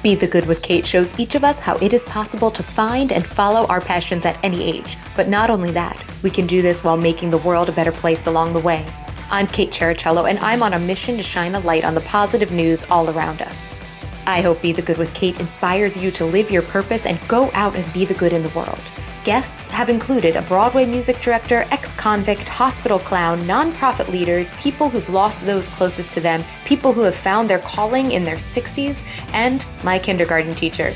Be the Good with Kate shows each of us how it is possible to find and follow our passions at any age. But not only that, we can do this while making the world a better place along the way. I'm Kate Chericello, and I'm on a mission to shine a light on the positive news all around us. I hope Be the Good with Kate inspires you to live your purpose and go out and be the good in the world. Guests have included a Broadway music director, ex-convict, hospital clown, nonprofit leaders, people who've lost those closest to them, people who have found their calling in their 60s, and my kindergarten teacher.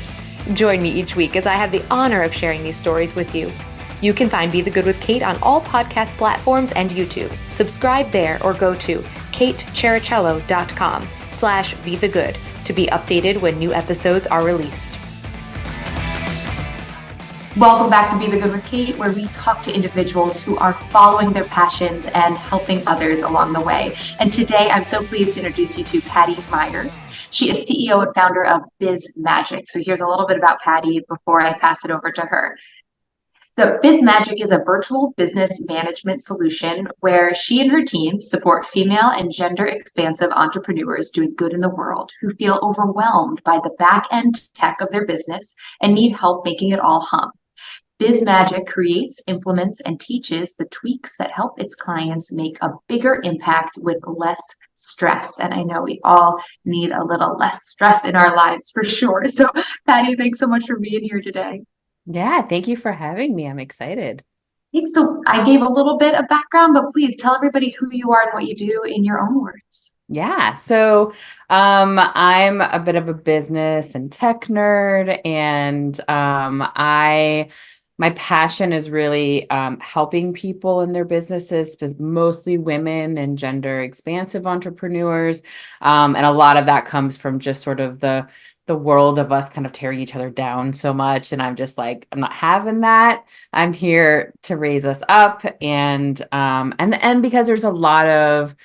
Join me each week as I have the honor of sharing these stories with you. You can find Be the Good with Kate on all podcast platforms and YouTube. Subscribe there or go to katechericello.com/bethegood to be updated when new episodes are released. Welcome back to Be the Good with Kate, where we talk to individuals who are following their passions and helping others along the way. And today, I'm so pleased to introduce you to Patti Meyer. She is CEO and founder of BizMagic. So here's a little bit about Patti before I pass it over to her. So BizMagic is a virtual business management solution where she and her team support female and gender-expansive entrepreneurs doing good in the world who feel overwhelmed by the back-end tech of their business and need help making it all hum. BizMagic creates, implements, and teaches the tweaks that help its clients make a bigger impact with less stress. And I know we all need a little less stress in our lives for sure. So Patti, thanks so much for being here today. Yeah, thank you for having me. I'm excited. Thanks. So I gave a little bit of background, but please tell everybody who you are and what you do in your own words. Yeah, so I'm a bit of a business and tech nerd, and my passion is really helping people in their businesses, mostly women and gender expansive entrepreneurs. And a lot of that comes from just sort of the world of us kind of tearing each other down so much. And I'm just like, I'm not having that. I'm here to raise us up. And because there's a lot of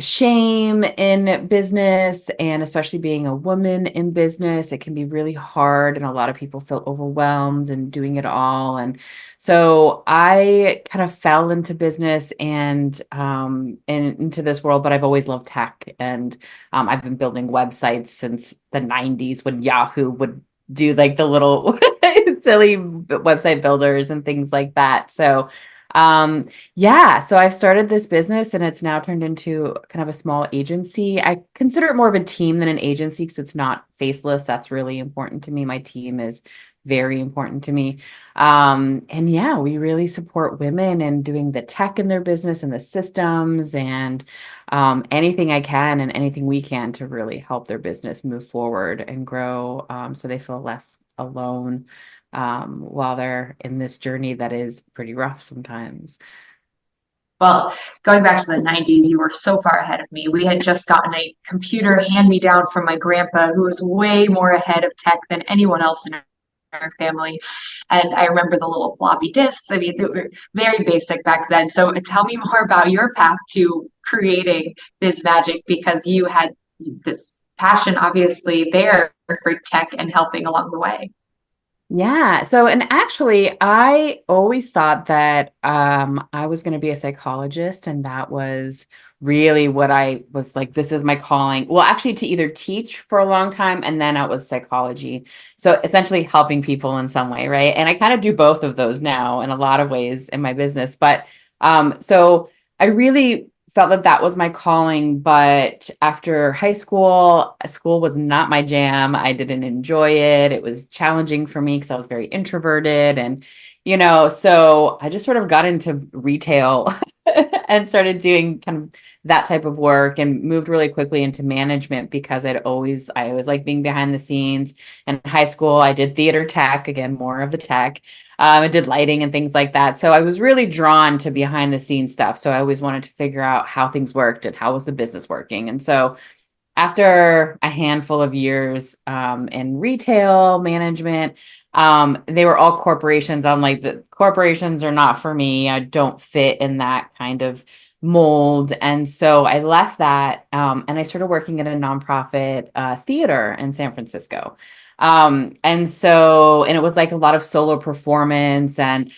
shame in business, and especially being a woman in business, it can be really hard, and a lot of people feel overwhelmed and doing it all. And so I kind of fell into business and into this world, but I've always loved tech, and I've been building websites since the 90s when Yahoo would do like the little silly website builders and things like that. So so I've started this business, and it's now turned into kind of a small agency. I consider it more of a team than an agency because it's not faceless. That's really important to me. My team is very important to me. We really support women in doing the tech in their business and the systems, and anything I can and anything we can to really help their business move forward and grow, so they feel less alone while they're in this journey that is pretty rough sometimes. Well, going back to the 90s, you were so far ahead of me. We had just gotten a computer hand-me-down from my grandpa, who was way more ahead of tech than anyone else in our family. And I remember the little floppy disks. I mean, they were very basic back then. So tell me more about your path to creating BizMagic, because you had this passion obviously there for tech and helping along the way. Yeah. So, and actually, I always thought that I was going to be a psychologist, and that was really what I was like, this is my calling. Well, actually, to either teach for a long time, and then it was psychology. So essentially helping people in some way, right? And I kind of do both of those now in a lot of ways in my business. But so I really felt that that was my calling. But after high school was not my jam. I didn't enjoy it. It was challenging for me because I was very introverted, and so I just sort of got into retail and started doing kind of that type of work, and moved really quickly into management because I always like being behind the scenes. And in high school, I did theater tech, again, more of the tech. I did lighting and things like that. So I was really drawn to behind the scenes stuff. So I always wanted to figure out how things worked and how was the business working. And so after a handful of years in retail management, they were all corporations. I'm like, the corporations are not for me. I don't fit in that kind of mold. And so I left that, and I started working at a nonprofit theater in San Francisco. And it was like a lot of solo performance. And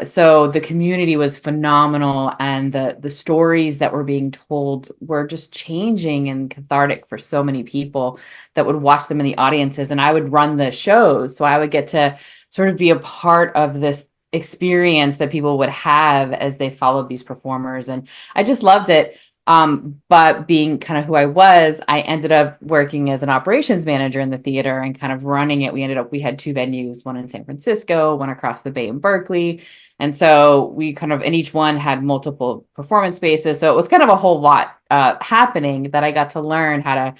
so the community was phenomenal. And the stories that were being told were just changing and cathartic for so many people that would watch them in the audiences. And I would run the shows. So I would get to sort of be a part of this experience that people would have as they followed these performers. And I just loved it. But being kind of who I was, I ended up working as an operations manager in the theater and kind of running it. We had two venues, one in San Francisco, one across the bay in Berkeley. And so and each one had multiple performance spaces. So it was kind of a whole lot happening that I got to learn how to,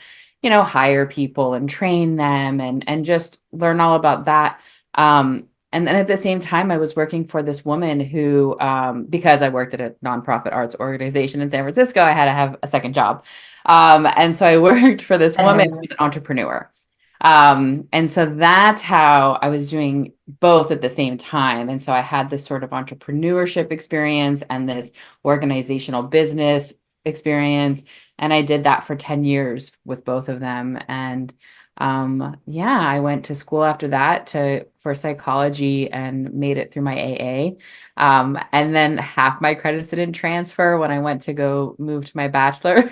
hire people and train them and just learn all about that. And then at the same time, I was working for this woman who, because I worked at a nonprofit arts organization in San Francisco, I had to have a second job. And so I worked for this woman who's an entrepreneur. And so that's how I was doing both at the same time. And so I had this sort of entrepreneurship experience and this organizational business experience. And I did that for 10 years with both of them. And I went to school after that for psychology and made it through my AA. And then half my credits didn't transfer when I went to go move to my bachelor.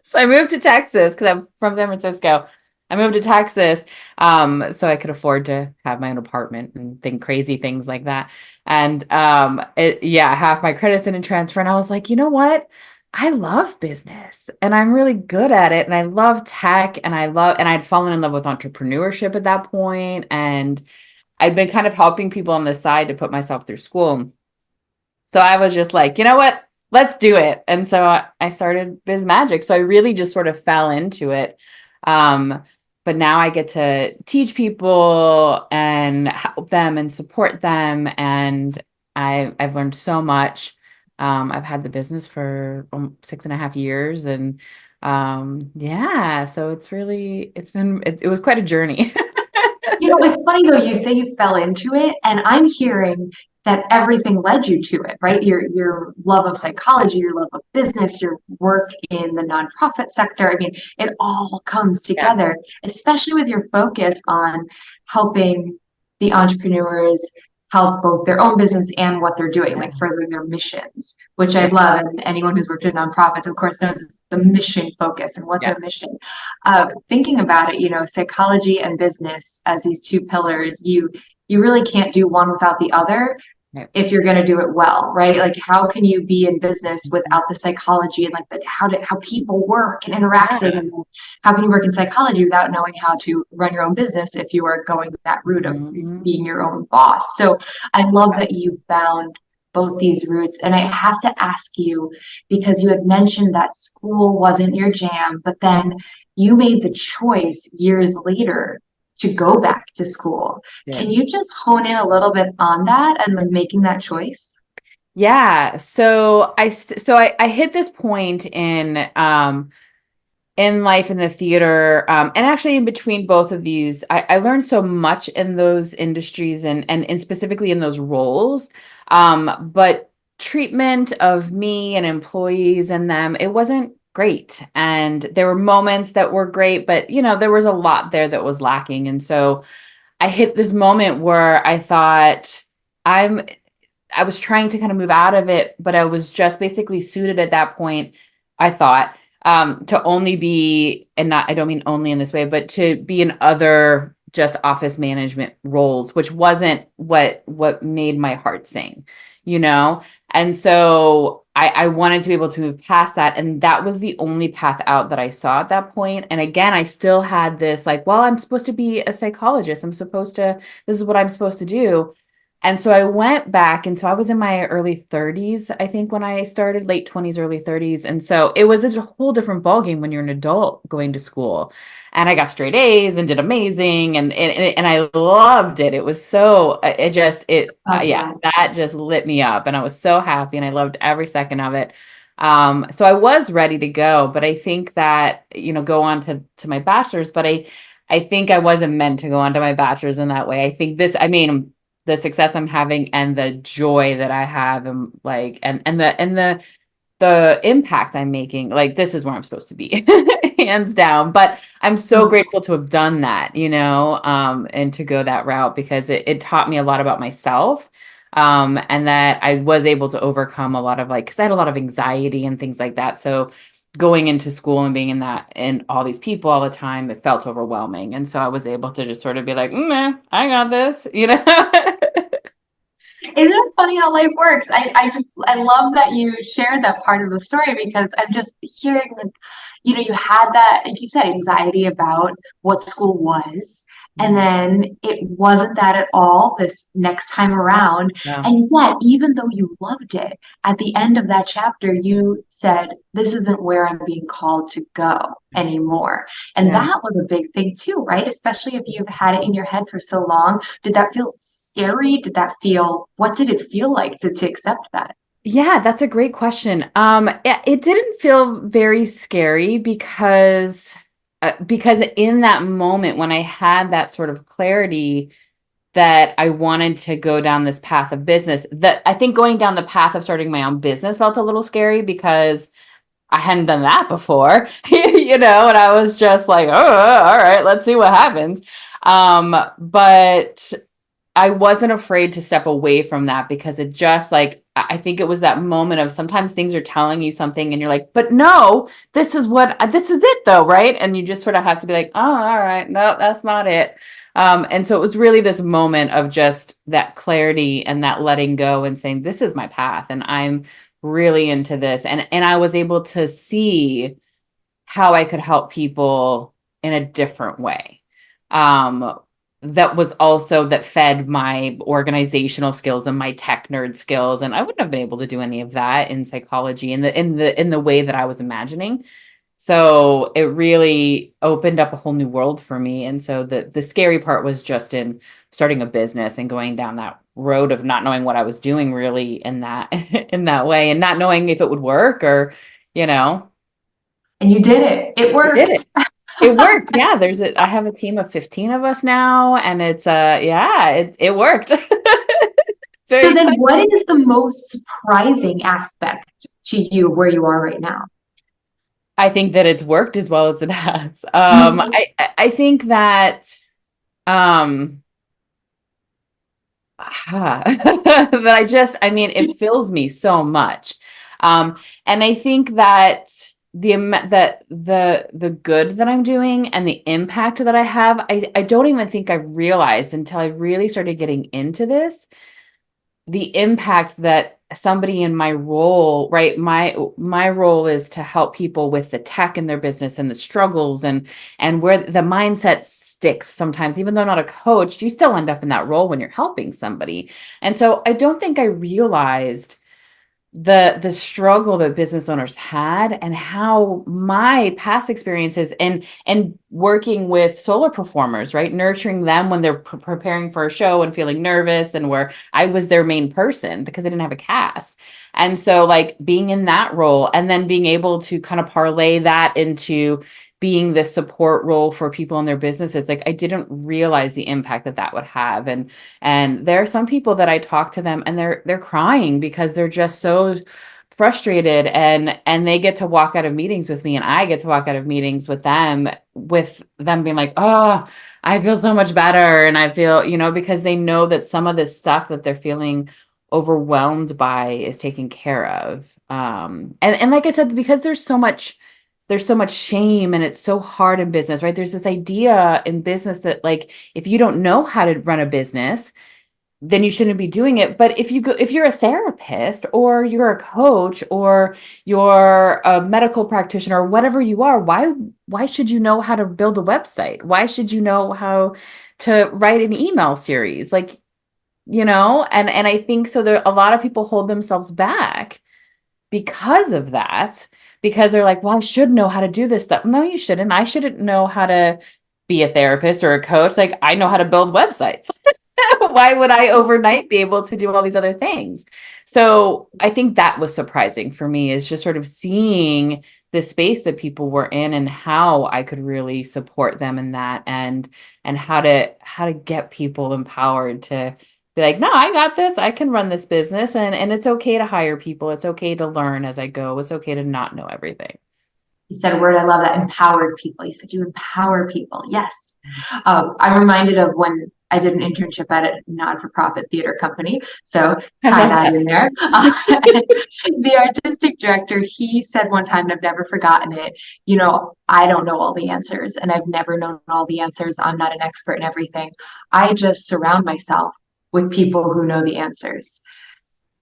So I moved to Texas because I'm from San Francisco. I moved to Texas so I could afford to have my own apartment and think crazy things like that. And half my credits didn't transfer. And I was like, you know what? I love business and I'm really good at it. And I love tech and I'd fallen in love with entrepreneurship at that point. And I'd been kind of helping people on the side to put myself through school. So I was just like, you know what? Let's do it. And so I started BizMagic. So I really just sort of fell into it. But now I get to teach people and help them and support them. And I've learned so much. I've had the business for 6.5 years and so it was quite a journey. It's funny though, you say you fell into it, and I'm hearing that everything led you to it, right? Yes. Your love of psychology, your love of business, your work in the nonprofit sector. I mean, it all comes together, especially with your focus on helping the entrepreneurs help both their own business and what they're doing, like furthering their missions, which I love. And anyone who's worked in nonprofits, of course, knows the mission focus and what's our mission. Thinking about it, psychology and business as these two pillars, you really can't do one without the other if you're going to do it well, right? Like, how can you be in business without the psychology and like how people work and interacting? And how can you work in psychology without knowing how to run your own business if you are going that route of being your own boss? So I love that you found both these routes. And I have to ask you, because you had mentioned that school wasn't your jam, but then you made the choice years later to go back to school. Yeah. Can you just hone in a little bit on that and like making that choice? Yeah. So I hit this point in life in the theater, and actually in between both of these, I learned so much in those industries and specifically in those roles. But treatment of me and employees and them, it wasn't great. And there were moments that were great, but there was a lot there that was lacking. And so I hit this moment where I thought I was trying to kind of move out of it, but I was just basically suited at that point, I thought, to only be, and not, I don't mean only in this way, but to be in other just office management roles, which wasn't what made my heart sing, And so I wanted to be able to move past that. And that was the only path out that I saw at that point. And again, I still had this like, well, I'm supposed to be a psychologist. This is what I'm supposed to do. And so I went back, and so I was in my early 30s, I think, when I started, late 20s, early 30s. And so it was a whole different ballgame when you're an adult going to school. And I got straight A's and did amazing, and I loved it. It was so that just lit me up, and I was so happy, and I loved every second of it. So I was ready to go, but I think that go on to my bachelor's, but I think I wasn't meant to go on to my bachelor's in that way. I think the success I'm having and the joy that I have and the the impact I'm making, like this is where I'm supposed to be, hands down. But I'm so grateful to have done that, and to go that route because it taught me a lot about myself. And that I was able to overcome a lot of because I had a lot of anxiety and things like that. So going into school and being in that and all these people all the time, it felt overwhelming. And so I was able to just sort of be like, I got this. Isn't it funny how life works? I love that you shared that part of the story because I'm just hearing that, you had that, like you said, anxiety about what school was. And then it wasn't that at all this next time around. Yeah. And yet, even though you loved it, at the end of that chapter, you said, this isn't where I'm being called to go anymore. And Yeah. that was a big thing too, right? Especially if you've had it in your head for so long. Did that feel scary? What did it feel like to accept that? Yeah, that's a great question. It didn't feel very scary because in that moment when I had that sort of clarity that I wanted to go down this path of business, that I think going down the path of starting my own business felt a little scary because I hadn't done that before, and I was just like, oh, all right, let's see what happens. But I wasn't afraid to step away from that because it just I think it was that moment of sometimes things are telling you something and you're like, but no, this is it though, right? And you just sort of have to be like, oh, all right, no, that's not it. And so it was really this moment of just that clarity and that letting go and saying, this is my path and I'm really into this. And I was able to see how I could help people in a different way. Um, that fed my organizational skills and my tech nerd skills. And I wouldn't have been able to do any of that in psychology in the way that I was imagining. So it really opened up a whole new world for me. And so the scary part was just in starting a business and going down that road of not knowing what I was doing really in that in that way and not knowing if it would work or, you know. And you did it. It I did worked. it. It worked. Yeah, I have a team of 15 of us now and it's yeah, it worked. It's very So then exciting. what is the most surprising aspect to you where you are right now? I think that it's worked as well as it has. I think that um that it fills me so much. And I think that the good that I'm doing and the impact that I have, I don't even think I realized until I really started getting into this, the impact that somebody in my role, right? My role is to help people with the tech in their business and the struggles and where the mindset sticks sometimes, even though not a coach, you still end up in that role when you're helping somebody. And so I don't think I realized the struggle that business owners had and how my past experiences and working with solo performers, right, nurturing them when they're preparing for a show and feeling nervous, and where I was their main person because I didn't have a cast. And so being in that role and then being able to kind of parlay that into being the support role for people in their businesses, I didn't realize the impact that that would have. And there are some people that I talk to them and they're crying because they're just so frustrated, and they get to walk out of meetings with me and I get to walk out of meetings with them being like, oh, I feel so much better. And I feel, because they know that some of this stuff that they're feeling overwhelmed by is taken care of. And like I said, because there's so much shame and it's so hard in business, right? There's this idea in business that if you don't know how to run a business, then you shouldn't be doing it. But if you're a therapist or you're a coach or you're a medical practitioner or whatever you are, why should you know how to build a website? Why should you know how to write an email series? And I think so there a lot of people hold themselves back because of that, because they're like, well, I should know how to do this stuff. No, you shouldn't. I shouldn't know how to be a therapist or a coach. I know how to build websites. Why would I overnight be able to do all these other things? So I think that was surprising for me, is just sort of seeing the space that people were in and how I could really support them in that, and how to get people empowered be like, no, I got this. I can run this business, and it's okay to hire people. It's okay to learn as I go. It's okay to not know everything. You said a word, I love that, empowered people. You said you empower people. Yes. I'm reminded of when I did an internship at a not-for-profit theater company. So I tie love that that. in there. The artistic director, he said one time, and I've never forgotten it, I don't know all the answers, and I've never known all the answers. I'm not an expert in everything. I just surround myself with people who know the answers.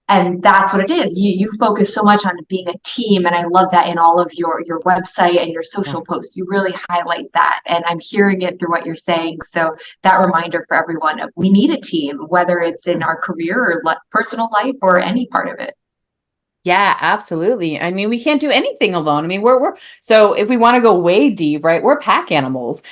And that's what it is. You focus so much on being a team, and I love that in all of your website and your Yeah. social posts. You really highlight that, and I'm hearing it through what you're saying. So that reminder for everyone of we need a team, whether it's in our career or personal life or any part of it. Yeah, absolutely. I mean, we can't do anything alone. I mean, we're so if we want to go way deep, right? We're pack animals,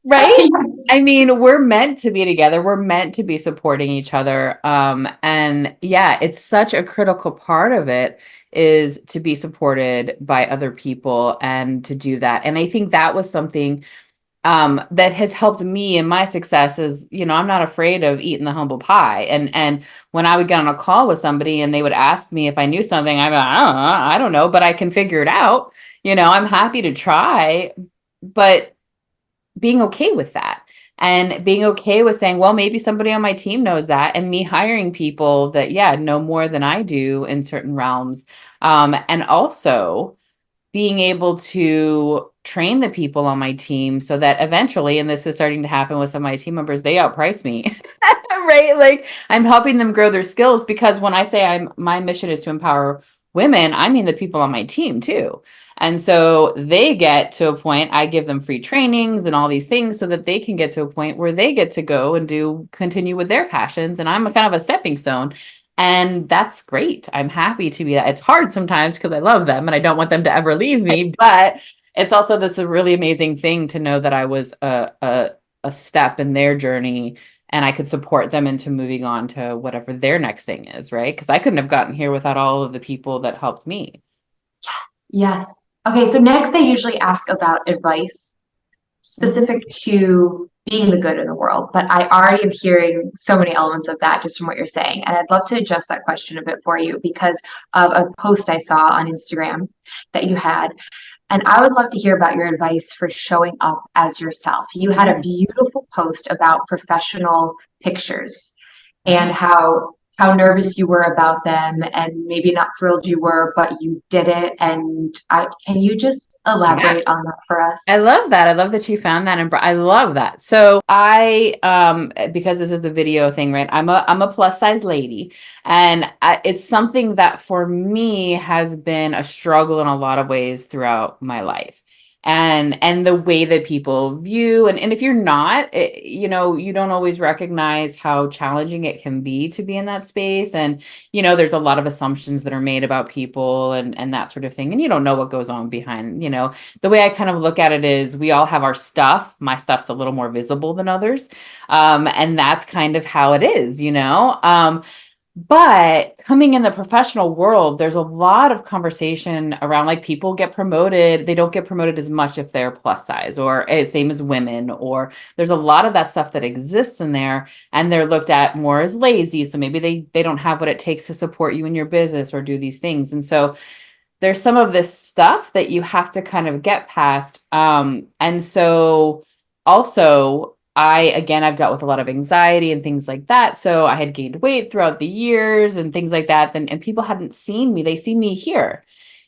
right? Yes. I mean, we're meant to be together. We're meant to be supporting each other. And yeah, it's such a critical part of it is to be supported by other people and to do that. And I think that was something that has helped me in my success is, I'm not afraid of eating the humble pie. And when I would get on a call with somebody and they would ask me if I knew something, I'm like, I don't know, but I can figure it out. I'm happy to try, but being okay with that and being okay with saying, well, maybe somebody on my team knows that, and me hiring people that, yeah, know more than I do in certain realms. And also, being able to train the people on my team so that eventually, and this is starting to happen with some of my team members, they outprice me, right? Like I'm helping them grow their skills because when I say my mission is to empower women, I mean the people on my team too. And so they get to a point, I give them free trainings and all these things so that they can get to a point where they get to go and continue with their passions. And I'm a kind of a stepping stone. And that's great. I'm happy to be that. It's hard sometimes because I love them and I don't want them to ever leave me. But it's also this a really amazing thing to know that I was a step in their journey and I could support them into moving on to whatever their next thing is, right? Because I couldn't have gotten here without all of the people that helped me. Yes. Okay, so next I usually ask about advice Mhm. specific to being the good in the world, but I already am hearing so many elements of that just from what you're saying. And I'd love to adjust that question a bit for you because of a post I saw on Instagram that you had. And I would love to hear about your advice for showing up as yourself. You had a Yeah. beautiful post about professional pictures Yeah. and how nervous you were about them and maybe not thrilled you were, but you did it. And can you just Yeah. elaborate on that for us? I love that. I love that you found that, and I love that. So because this is a video thing, right? I'm a plus size lady, and it's something that for me has been a struggle in a lot of ways throughout my life. And the way that people view and if you're not, you don't always recognize how challenging it can be to be in that space. And there's a lot of assumptions that are made about people and that sort of thing, and you don't know what goes on behind. The way I kind of look at it is we all have our stuff. My stuff's a little more visible than others. And that's kind of how it is. But coming in the professional world, there's a lot of conversation around like people get promoted. They don't get promoted as much if they're plus size or same as women, or there's a lot of that stuff that exists in there and they're looked at more as lazy. So maybe they don't have what it takes to support you in your business or do these things. And so there's some of this stuff that you have to kind of get past. And so also, I've dealt with a lot of anxiety and things like that. So I had gained weight throughout the years and things like that. And people hadn't seen me, they see me here.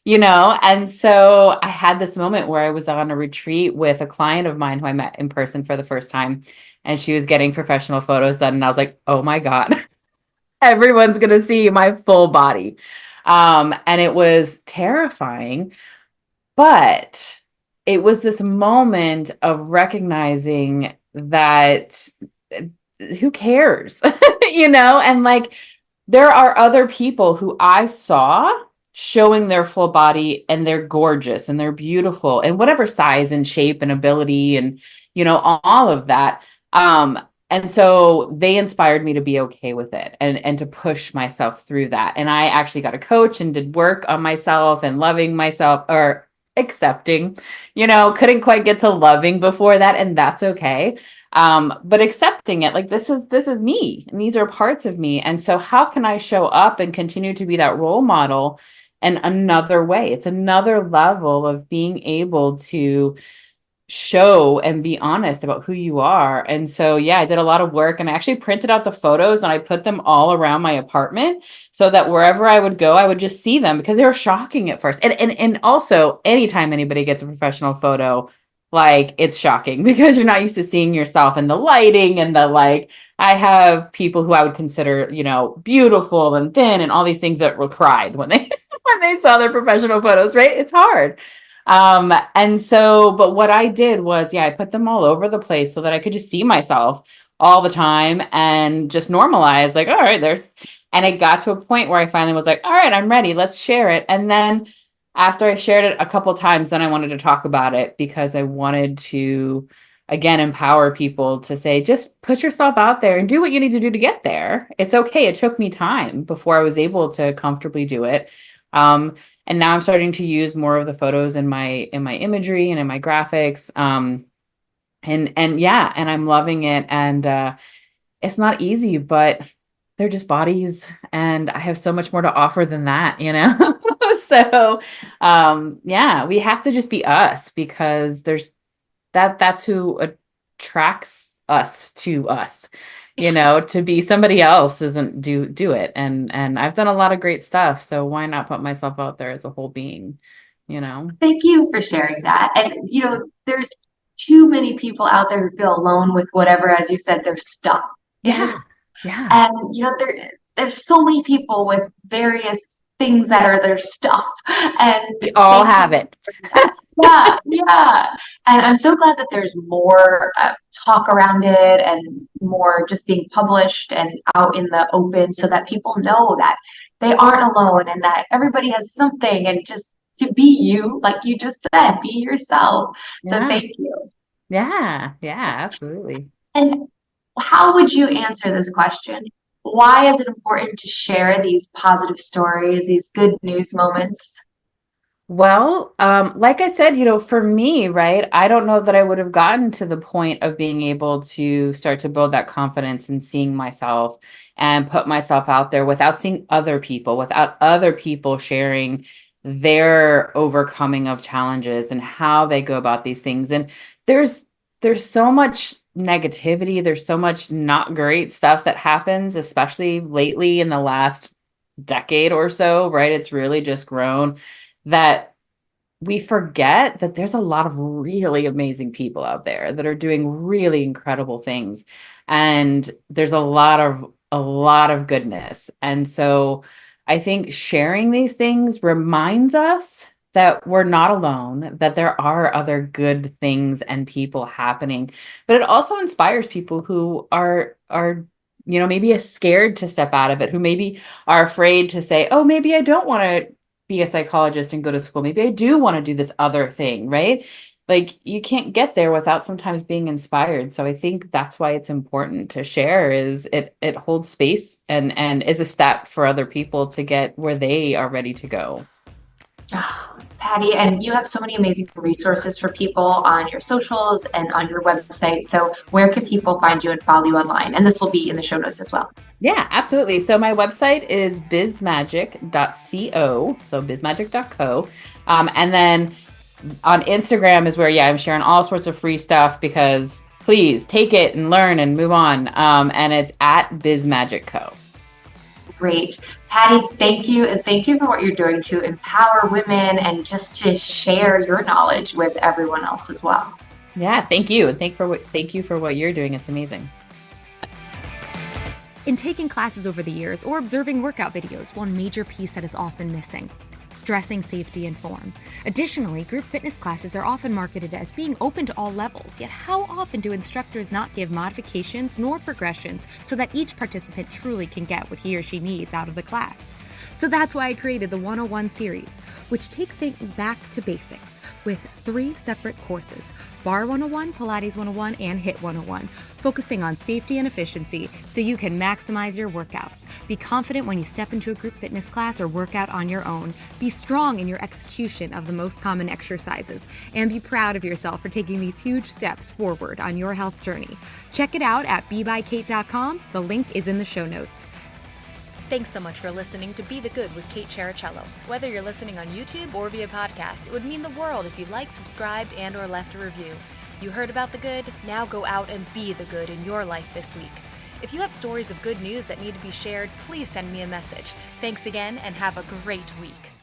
And so I had this moment where I was on a retreat with a client of mine who I met in person for the first time. And she was getting professional photos done. And I was like, oh my God, everyone's going to see my full body. And it was terrifying, but it was this moment of recognizing that who cares, and like there are other people who I saw showing their full body and they're gorgeous and they're beautiful and whatever size and shape and ability and, all of that. And so they inspired me to be okay with it and to push myself through that. And I actually got a coach and did work on myself and loving myself or accepting, couldn't quite get to loving before that, and that's okay. But accepting it, like this is me, and these are parts of me. And so how can I show up and continue to be that role model in another way? It's another level of being able to show and be honest about who you are. And so, yeah, I did a lot of work, and I actually printed out the photos and I put them all around my apartment so that wherever I would go, I would just see them because they were shocking at first. And also, anytime anybody gets a professional photo, like it's shocking because you're not used to seeing yourself and the lighting and the like. I have people who I would consider, beautiful and thin and all these things that were cried when they when they saw their professional photos, right? It's hard. And so, but what I did was, yeah, I put them all over the place so that I could just see myself all the time and just normalize, like, all right, and it got to a point where I finally was like, all right, I'm ready. Let's share it. And then after I shared it a couple times, then I wanted to talk about it because I wanted to, again, empower people to say, just put yourself out there and do what you need to do to get there. It's okay. It took me time before I was able to comfortably do it. And now I'm starting to use more of the photos in my imagery and in my graphics. And yeah, and I'm loving it. And it's not easy, but they're just bodies, and I have so much more to offer than that, So yeah, we have to just be us because that's who attracts us to us. To be somebody else isn't do it. And I've done a lot of great stuff. So why not put myself out there as a whole being, Thank you for sharing that. And, there's too many people out there who feel alone with whatever, as you said, their stuff Yeah. is. Yeah. And, there's so many people with various things that are their stuff. And We all thank have you it. for that. Yeah, yeah. And I'm so glad that there's more talk around it and more just being published and out in the open so that people know that they aren't alone and that everybody has something, and just to be you, like you just said, be yourself. So Yeah. thank you. Yeah. Yeah, absolutely. And how would you answer this question? Why is it important to share these positive stories, these good news moments? Well, like I said, for me, right, I don't know that I would have gotten to the point of being able to start to build that confidence and seeing myself and put myself out there without seeing other people, without other people sharing their overcoming of challenges and how they go about these things. And there's there's so much negativity, there's so much not great stuff that happens, especially lately in the last decade or so, right? It's really just grown that we forget that there's a lot of really amazing people out there that are doing really incredible things, and there's a lot of goodness. And so I think sharing these things reminds us that we're not alone, that there are other good things and people happening, but it also inspires people who are maybe scared to step out of it, who maybe are afraid to say, oh, maybe I don't want to be a psychologist and go to school. Maybe I do want to do this other thing, right? Like you can't get there without sometimes being inspired. So I think that's why it's important to share is it holds space and is a step for other people to get where they are ready to go. Oh, Patty, and you have so many amazing resources for people on your socials and on your website. So where can people find you and follow you online? And this will be in the show notes as well. Yeah, absolutely. So my website is bizmagic.co. So bizmagic.co. And then on Instagram is where, yeah, I'm sharing all sorts of free stuff because please take it and learn and move on. And it's at BizMagic Co. Great. Patty, thank you. And thank you for what you're doing to empower women and just to share your knowledge with everyone else as well. Yeah, thank you. And thank you for what you're doing. It's amazing. In taking classes over the years or observing workout videos, one major piece that is often missing: stressing safety and form. Additionally, group fitness classes are often marketed as being open to all levels, yet how often do instructors not give modifications nor progressions so that each participant truly can get what he or she needs out of the class? So that's why I created the 101 series, which take things back to basics with 3 separate courses: Bar 101, Pilates 101, and HIIT 101, focusing on safety and efficiency so you can maximize your workouts. Be confident when you step into a group fitness class or workout on your own. Be strong in your execution of the most common exercises, and be proud of yourself for taking these huge steps forward on your health journey. Check it out at bebykate.com. The link is in the show notes. Thanks so much for listening to Be the Good with Kate Chericello. Whether you're listening on YouTube or via podcast, it would mean the world if you liked, subscribed, and or left a review. You heard about the good? Now go out and be the good in your life this week. If you have stories of good news that need to be shared, please send me a message. Thanks again, and have a great week.